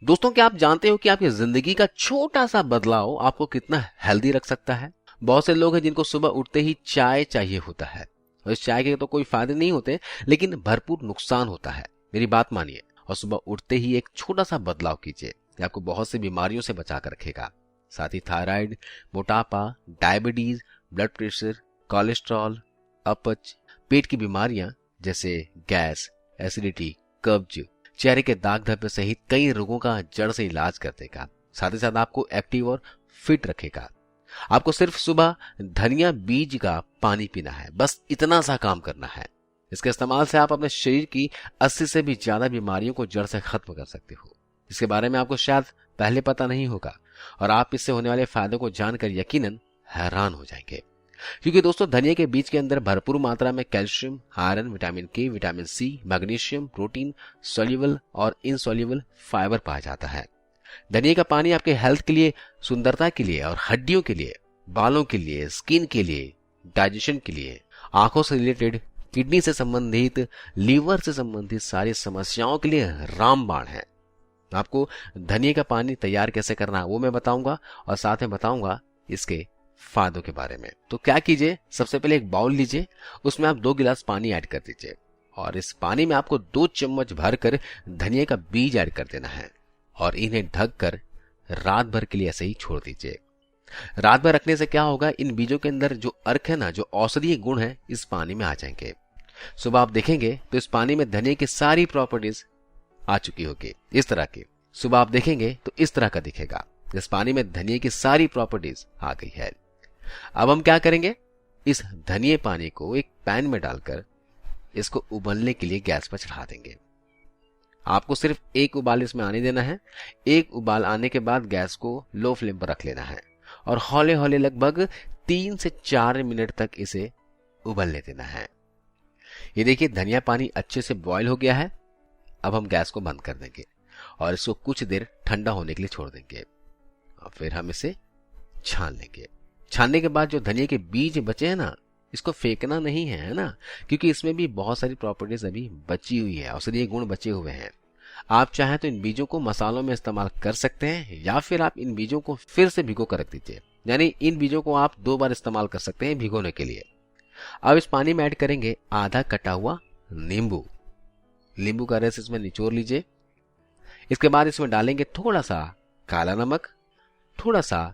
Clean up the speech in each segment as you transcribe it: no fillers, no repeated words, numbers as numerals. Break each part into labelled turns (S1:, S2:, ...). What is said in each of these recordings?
S1: दोस्तों, क्या आप जानते हो कि आपकी जिंदगी का छोटा सा बदलाव आपको कितना हेल्दी रख सकता है? बहुत से लोग हैं जिनको सुबह उठते ही चाय चाहिए होता है, और इस चाय के तो कोई फायदे नहीं होते, लेकिन भरपूर नुकसान होता है। मेरी बात मानिए और सुबह उठते ही एक छोटा सा बदलाव कीजिए। ये आपको बहुत सी बीमारियों से बचा कर रखेगा। साथ ही थायराइड, मोटापा, डायबिटीज, ब्लड प्रेशर, कोलेस्ट्रॉल, अपच, पेट की बीमारियां जैसे गैस, एसिडिटी, कब्ज, चेहरे के दाग धब्बे सहित कई रोगों का जड़ से इलाज कर देगा। साथ ही साथ आपको एक्टिव और फिट रखेगा। आपको सिर्फ सुबह धनिया बीज का पानी पीना है, बस इतना सा काम करना है। इसके इस्तेमाल से आप अपने शरीर की 80 से भी ज्यादा बीमारियों को जड़ से खत्म कर सकते हो। इसके बारे में आपको शायद पहले पता नहीं होगा, और आप इससे होने वाले फायदों को जानकर यकीनन हैरान हो जाएंगे। क्योंकि दोस्तों, धनिया के बीज के अंदर भरपूर मात्रा में calcium, iron, vitamin K, vitamin C, magnesium, protein, soluble और इनसोल्यूबल फाइबर पाया जाता है। धनिया का पानी आपके हेल्थ के लिए, सुंदरता के लिए और हड्डियों के लिए, बालों के लिए, स्किन के लिए, डाइजेशन के लिए, आंखों से रिलेटेड, किडनी से संबंधित, लीवर से संबंधित सारी समस्याओं के लिए रामबाण है। आपको धनिया का पानी तैयार कैसे करना है वो मैं बताऊंगा, और साथ में बताऊंगा इसके फायदों के बारे में। तो क्या कीजिए, सबसे पहले एक बाउल लीजिए, उसमें आप 2 गिलास पानी ऐड कर दीजिए, और इस पानी में आपको 2 चम्मच भरकर धनिया का बीज ऐड कर देना है, और इन्हें ढककर रात भर के लिए ऐसे ही छोड़ दीजिए। रात भर रखने से क्या होगा, इन बीजों के अंदर जो अर्क है ना, जो औषधीय गुण है, इस पानी में आ जाएंगे। सुबह आप देखेंगे तो इस पानी में धनिया की सारी प्रॉपर्टीज आ चुकी होगी। इस तरह की सुबह आप देखेंगे तो इस तरह का दिखेगा। इस पानी में धनिया की सारी प्रॉपर्टीज आ गई है। अब हम क्या करेंगे, इस धनिया पानी को एक पैन में डालकर इसको उबलने के लिए गैस पर चढ़ा देंगे। आपको सिर्फ एक उबाल इसमें आने देना है। एक उबाल आने के बाद गैस को लो फ्लेम पर रख लेना है, और हौले हौले लगभग 3 से 4 मिनट तक इसे उबलने देना है। ये देखिए, धनिया पानी अच्छे से बॉईल हो गया है। अब हम गैस को बंद कर देंगे और इसको कुछ देर ठंडा होने के लिए छोड़ देंगे, और फिर हम इसे छान लेंगे। छानने के बाद जो धनिया के बीज बचे हैं ना, इसको फेंकना नहीं है ना, क्योंकि इसमें भी बहुत सारी प्रॉपर्टीज अभी बची हुई है, औषधीय गुण बचे हुए हैं। आप चाहें तो इन बीजों को मसालों में इस्तेमाल कर सकते हैं, या फिर आप इन बीजों को फिर से भिगो कर रख दीजिए। यानी इन बीजों को आप 2 बार इस्तेमाल कर सकते हैं भिगोने के लिए। अब इस पानी में ऐड करेंगे आधा कटा हुआ नींबू। नींबू का रस इसमें निचोड़ लीजिए। इसके बाद इसमें डालेंगे थोड़ा सा काला नमक, थोड़ा सा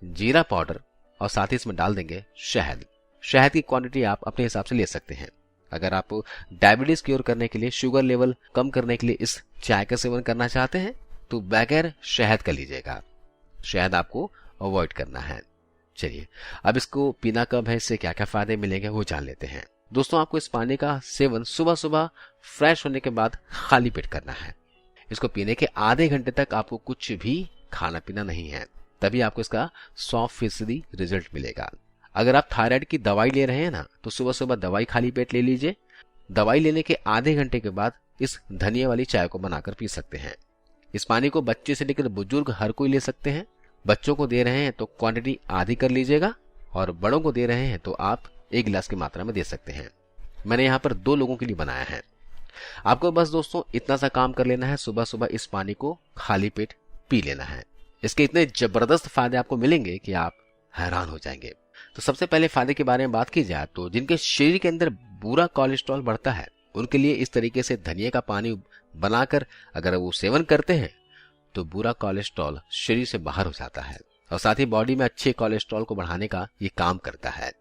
S1: जीरा पाउडर, और साथ ही इसमें डाल देंगे शहद। शहद की क्वांटिटी आप अपने हिसाब से ले सकते हैं। अगर आप डायबिटीज क्योर करने के लिए, शुगर लेवल कम करने के लिए इस चाय का सेवन करना चाहते हैं तो बगैर शहद का लीजिएगा। शहद आपको अवॉइड करना है। चलिए, अब इसको पीना कब है, इससे क्या क्या फायदे मिलेंगे वो जान लेते हैं। दोस्तों, आपको इस पानी का सेवन सुबह सुबह फ्रेश होने के बाद खाली पेट करना है। इसको पीने के आधे घंटे तक आपको कुछ भी खाना पीना नहीं है, तभी आपको इसका 100% रिजल्ट मिलेगा। अगर आप थायराइड की दवाई ले रहे हैं ना, तो सुबह सुबह दवाई खाली पेट ले लीजिए। दवाई लेने के आधे घंटे के बाद इस धनिया वाली चाय को बनाकर पी सकते हैं। इस पानी को बच्चे से लेकर बुजुर्ग हर कोई ले सकते हैं। बच्चों को दे रहे हैं तो क्वांटिटी आधी कर लीजिएगा, और बड़ों को दे रहे हैं तो आप 1 गिलास की मात्रा में दे सकते हैं। मैंने यहाँ पर 2 लोगों के लिए बनाया है। आपको बस दोस्तों इतना सा काम कर लेना है, सुबह सुबह इस पानी को खाली पेट पी लेना है। इसके इतने जबरदस्त फायदे आपको मिलेंगे कि आप हैरान हो जाएंगे। तो सबसे पहले फायदे के बारे में बात की जाए तो जिनके शरीर के अंदर बुरा कोलेस्ट्रॉल बढ़ता है, उनके लिए इस तरीके से धनिया का पानी बनाकर अगर वो सेवन करते हैं तो बुरा कोलेस्ट्रॉल शरीर से बाहर हो जाता है, और साथ ही बॉडी में अच्छे कोलेस्ट्रॉल को बढ़ाने का ये काम करता है।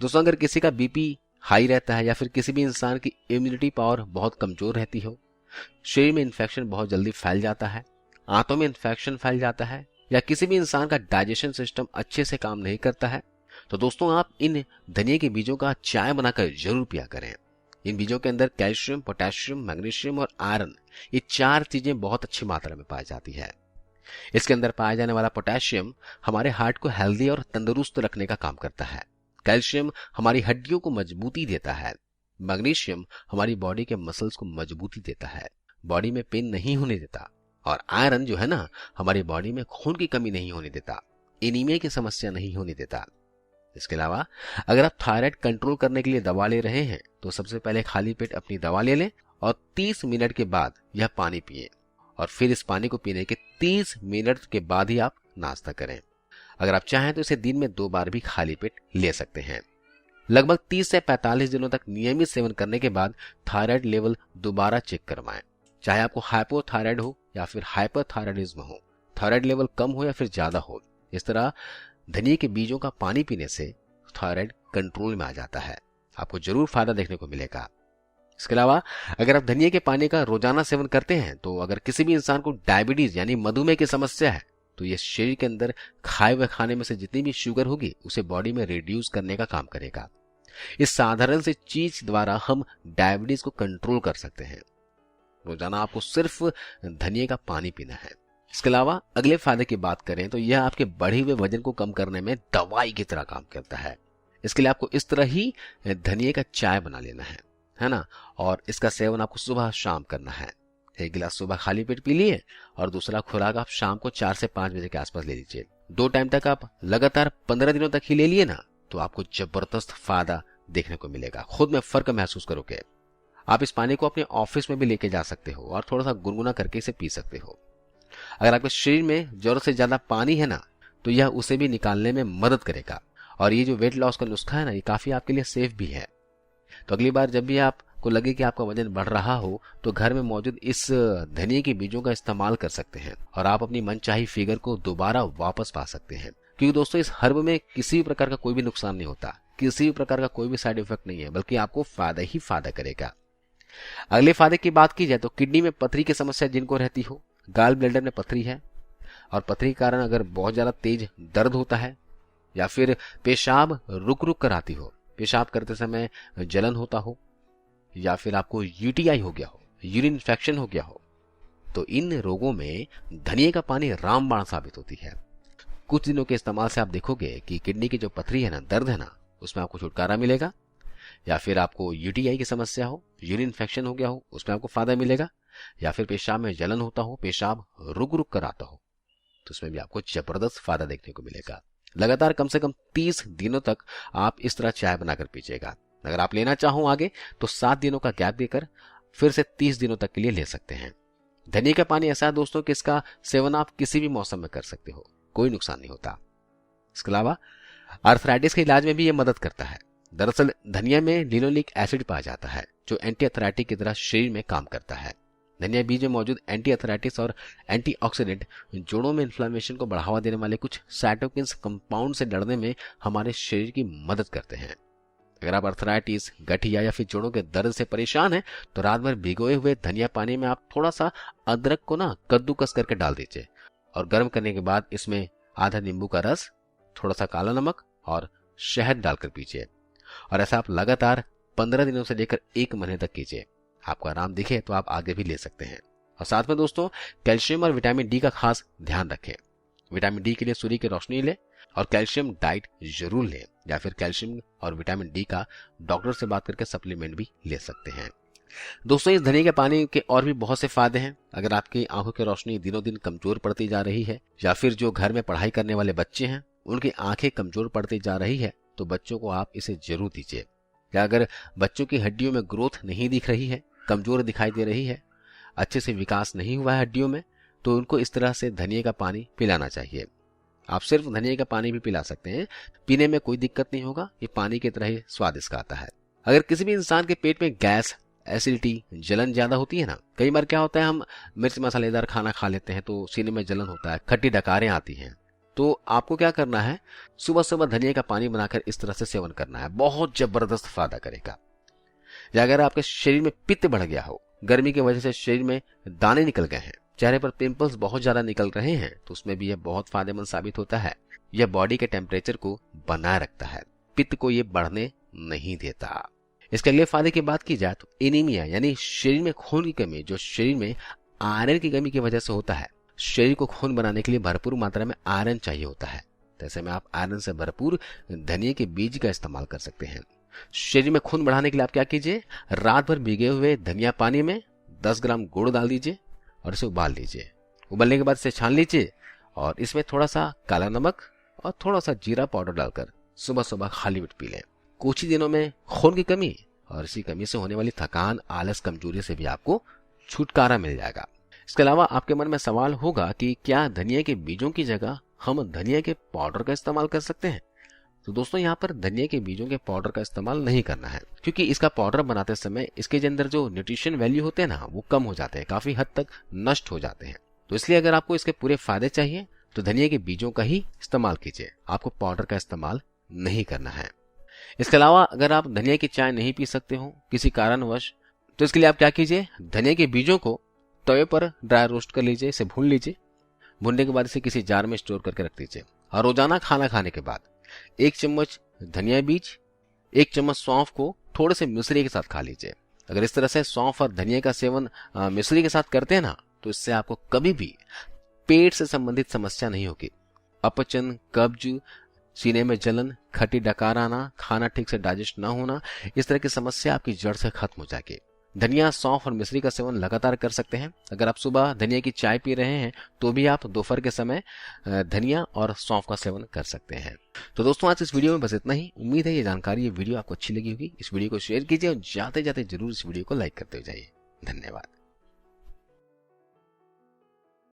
S1: दोस्तों, अगर किसी का बीपी हाई रहता है, या फिर किसी भी इंसान की इम्यूनिटी पावर बहुत कमजोर रहती हो, शरीर में इन्फेक्शन बहुत जल्दी फैल जाता है, आंतों में इन्फेक्शन फैल जाता है, या किसी भी इंसान का डाइजेशन सिस्टम अच्छे से काम नहीं करता है, तो दोस्तों आप इन धनिया के बीजों का चाय बनाकर जरूर पिया करें। इन बीजों के अंदर कैल्शियम, पोटेशियम, मैग्नीशियम और आयरन, ये 4 चीजें बहुत अच्छी मात्रा में पाई जाती है। इसके अंदर पाया जाने वाला पोटेशियम हमारे हार्ट को हेल्दी और तंदुरुस्त रखने का काम करता है। कैल्शियम हमारी हड्डियों को मजबूती देता है। मैग्नीशियम हमारी बॉडी के मसल्स को मजबूती देता है, बॉडी में पेन नहीं होने देता। और आयरन जो है ना, हमारी बॉडी में खून की कमी नहीं होने देता, एनीमिया की समस्या नहीं होने देता। इसके अलावा अगर आप थायराइड कंट्रोल करने के लिए दवा ले रहे हैं तो सबसे पहले खाली पेट अपनी दवा ले लें और 30 मिनट के बाद यह पानी पिए, और फिर इस पानी को पीने के 30 मिनट के बाद ही आप नाश्ता करें। अगर आप चाहें तो इसे दिन में 2 बार भी खाली पेट ले सकते हैं। लगभग 30 से 45 दिनों तक नियमित सेवन करने के बाद थायराइड लेवल दोबारा चेक करवाएं। चाहे आपको हाइपोथायराइड हो या फिर हाइपरथायराइडिज्म हो, थायराइड लेवल कम हो या फिर ज्यादा हो, इस तरह धनिया के बीजों का पानी पीने से थायराइड कंट्रोल में आ जाता है। आपको जरूर फायदा देखने को मिलेगा। इसके अलावा अगर आप धनिया के पानी का रोजाना सेवन करते हैं तो अगर किसी भी इंसान को डायबिटीज यानी मधुमेह की समस्या है तो ये शरीर के अंदर खाए हुए खाने में से जितनी भी शुगर होगी उसे बॉडी में रिड्यूस करने का काम करेगा। इस साधारण से चीज द्वारा हम डायबिटीज को कंट्रोल कर सकते हैं। रोजाना आपको सिर्फ धनिया का पानी पीना है। इसके अलावा अगले फायदे की बात करें तो यह आपके बढ़े हुए वजन को कम करने में दवाई की तरह काम करता है। इसके लिए आपको इस तरह ही धनिया का चाय बना लेना है ना, और इसका सेवन आपको सुबह शाम करना है। 1 गिलास सुबह खाली पेट पी लिए और दूसरा खुराक आप शाम को 4 से 5 बजे के आसपास ले लीजिए। 2 टाइम तक आप लगातार 15 दिनों तक ही ले लिए ना तो आपको जबरदस्त फायदा देखने को मिलेगा। खुद में फर्क महसूस करोगे। आप इस पानी को अपने ऑफिस में भी लेके जा सकते हो और थोड़ा सा गुनगुना करके इसे पी सकते हो। अगर आपके शरीर में जरूरत से ज्यादा पानी है ना तो यह उसे भी निकालने में मदद करेगा। और ये जो वेट लॉस का नुस्खा है ना, ये काफी आपके लिए सेफ भी है। तो अगली बार जब भी आपको लगे कि आपका वजन बढ़ रहा हो तो घर में मौजूद इस धनिया के बीजों का इस्तेमाल कर सकते हैं और आप अपनी मनचाही फिगर को दोबारा वापस पा सकते हैं। क्योंकि दोस्तों इस हर्ब में किसी भी प्रकार का कोई भी नुकसान नहीं होता, किसी भी प्रकार का कोई भी साइड इफेक्ट नहीं है, बल्कि आपको फायदा ही फायदा करेगा। अगले फायदे की बात की जाए तो किडनी में पथरी की समस्या जिनको रहती हो, गाल ब्लैडर में पथरी है और पथरी के कारण अगर बहुत ज्यादा तेज दर्द होता है या फिर पेशाब रुक रुक कर आती हो, पेशाब करते समय जलन होता हो या फिर आपको यूटीआई हो गया हो, यूरिन इन्फेक्शन हो गया हो, तो इन रोगों में धनिया का पानी रामबाण साबित होती है। कुछ दिनों के इस्तेमाल से आप देखोगे कि किडनी की जो पथरी है ना, दर्द है ना, उसमें आपको छुटकारा मिलेगा। या फिर आपको यूटीआई की समस्या हो, यूरिन इन्फेक्शन हो गया हो, उसमें आपको फायदा मिलेगा। या फिर पेशाब में जलन होता हो, पेशाब रुक रुक कर आता हो, तो उसमें भी आपको जबरदस्त फायदा देखने को मिलेगा। लगातार कम से कम 30 दिनों तक आप इस तरह चाय बनाकर पीजिएगा। अगर आप लेना चाहो आगे तो 7 दिनों का गैप देकर फिर से 30 दिनों तक के लिए ले सकते हैं। धनिया का पानी ऐसा है दोस्तों कि इसका सेवन आप किसी भी मौसम में कर सकते हो, कोई नुकसान नहीं होता। इसके अलावा आर्थराइटिस के इलाज में भी यह मदद करता है। दरअसल धनिया में लिनोलिक एसिड पाया जाता है जो एंटी अर्थराइटिक की तरह शरीर में काम करता है। धनिया बीज में मौजूद एंटी अर्थराइटिस और एंटीऑक्सीडेंट जोड़ों में इन्फ्लेमेशन को बढ़ावा देने वाले कुछ साइटोकिन्स कंपाउंड से लड़ने में हमारे शरीर की मदद करते हैं। अगर आप अर्थराइटिस, गठिया या फिर जोड़ों के दर्द से परेशान हैं तो रात भर भिगोए हुए धनिया पानी में आप थोड़ा सा अदरक को ना कद्दूकस करके डाल दीजिए और गर्म करने के बाद इसमें आधा नींबू का रस, थोड़ा सा काला नमक और शहद डालकर पीजिए। और ऐसा आप लगातार 15 दिनों से लेकर 1 महीने तक कीजिए। आपको आराम दिखे तो आप आगे भी ले सकते हैं। और साथ में दोस्तों कैल्शियम और विटामिन डी का खास ध्यान रखें। विटामिन डी के लिए सूर्य की रोशनी लें और कैल्शियम डाइट जरूर लें, या फिर कैल्शियम और विटामिन डी का डॉक्टर से बात करके सप्लीमेंट भी ले सकते हैं। दोस्तों इस धनिया के पानी के और भी बहुत से फायदे हैं। अगर आपकी आंखों की रोशनी दिनों दिन कमजोर पड़ती जा रही है या फिर जो घर में पढ़ाई करने वाले बच्चे हैं उनकी आंखें कमजोर पड़ती जा रही है तो बच्चों को आप इसे जरूर दीजिए। या अगर बच्चों की हड्डियों में ग्रोथ नहीं दिख रही है, कमजोर दिखाई दे रही है, अच्छे से विकास नहीं हुआ है हड्डियों में, तो उनको इस तरह से धनिया का पानी पिलाना चाहिए। आप सिर्फ धनिया का पानी भी पिला सकते हैं, पीने में कोई दिक्कत नहीं होगा, ये पानी की तरह ही स्वाद इसका आता है। अगर किसी भी इंसान के पेट में गैस, एसिडिटी, जलन ज्यादा होती है ना, कई बार क्या होता है हम मिर्च मसालेदार खाना खा लेते हैं तो सीने में जलन होता है, खट्टी डकारें आती हैं, तो आपको क्या करना है, सुबह सुबह धनिया का पानी बनाकर इस तरह से सेवन करना है, बहुत जबरदस्त फायदा करेगा। या अगर आपके शरीर में पित्त बढ़ गया हो, गर्मी की वजह से शरीर में दाने निकल गए हैं, चेहरे पर पिंपल्स बहुत ज्यादा निकल रहे हैं, तो उसमें भी यह बहुत फायदेमंद साबित होता है। यह बॉडी के टेम्परेचर को बनाए रखता है, पित्त को यह बढ़ने नहीं देता। इसके अगले फायदे की बात की जाए तो एनीमिया यानी शरीर में खून की कमी, जो शरीर में आयरन की कमी की वजह से होता है। शरीर को खून बनाने के लिए भरपूर मात्रा में आयरन चाहिए होता है, तो ऐसे में आप आयरन से भरपूर धनिया के बीज का इस्तेमाल कर सकते हैं। शरीर में खून बढ़ाने के लिए आप क्या कीजिए, रात भर भीगे हुए धनिया पानी में 10 ग्राम गुड़ डाल दीजिए और इसे उबाल लीजिए। उबलने के बाद इसे छान लीजिए और इसमें थोड़ा सा काला नमक और थोड़ा सा जीरा पाउडर डालकर सुबह सुबह खाली पेट पी लें। कुछ ही दिनों में खून की कमी और इसी कमी से होने वाली थकान, आलस, कमजोरी से भी आपको छुटकारा मिल जाएगा। इसके अलावा आपके मन में सवाल होगा कि क्या धनिया के बीजों की जगह हम धनिया के पाउडर का इस्तेमाल कर सकते हैं? तो दोस्तों यहाँ पर धनिया के बीजों के पाउडर का इस्तेमाल नहीं करना है, क्योंकि इसका पाउडर बनाते समय इसके अंदर जो न्यूट्रिशन वैल्यू होते हैं ना, वो कम हो जाते हैं, काफी हद तक नष्ट हो जाते हैं। तो इसलिए अगर आपको इसके पूरे फायदे चाहिए तो धनिया के बीजों का ही इस्तेमाल कीजिए, आपको पाउडर का इस्तेमाल नहीं करना है। इसके अलावा अगर आप धनिया की चाय नहीं पी सकते हो किसी कारणवश, तो इसके लिए आप क्या कीजिए, धनिया के बीजों को तवे पर ड्राई रोस्ट कर लीजिए, इसे भून लीजिए। भूनने के बाद इसे किसी जार में स्टोर करके रख दीजिए और रोजाना खाना खाने के बाद 1 चम्मच धनिया बीज, 1 चम्मच सौंफ को थोड़े से मिश्री के साथ खा लीजिए। अगर इस तरह से सौंफ और धनिया का सेवन मिश्री के साथ करते हैं ना, तो इससे आपको कभी भी पेट से संबंधित समस्या नहीं होगी। अपचन, कब्ज, सीने में जलन, खट्टी डकार आना, खाना ठीक से डाइजेस्ट ना होना, इस तरह की समस्या आपकी जड़ से खत्म हो जाएगी। धनिया, सौंफ और मिश्री का सेवन लगातार कर सकते हैं। अगर आप सुबह धनिया की चाय पी रहे हैं तो भी आप दोपहर के समय धनिया और सौंफ का सेवन कर सकते हैं। तो दोस्तों आज इस वीडियो में बस इतना ही। उम्मीद है ये जानकारी, ये वीडियो आपको अच्छी लगी होगी। इस वीडियो को शेयर कीजिए और जाते जाते जरूर इस वीडियो को लाइक करते हुए जाइए। धन्यवाद।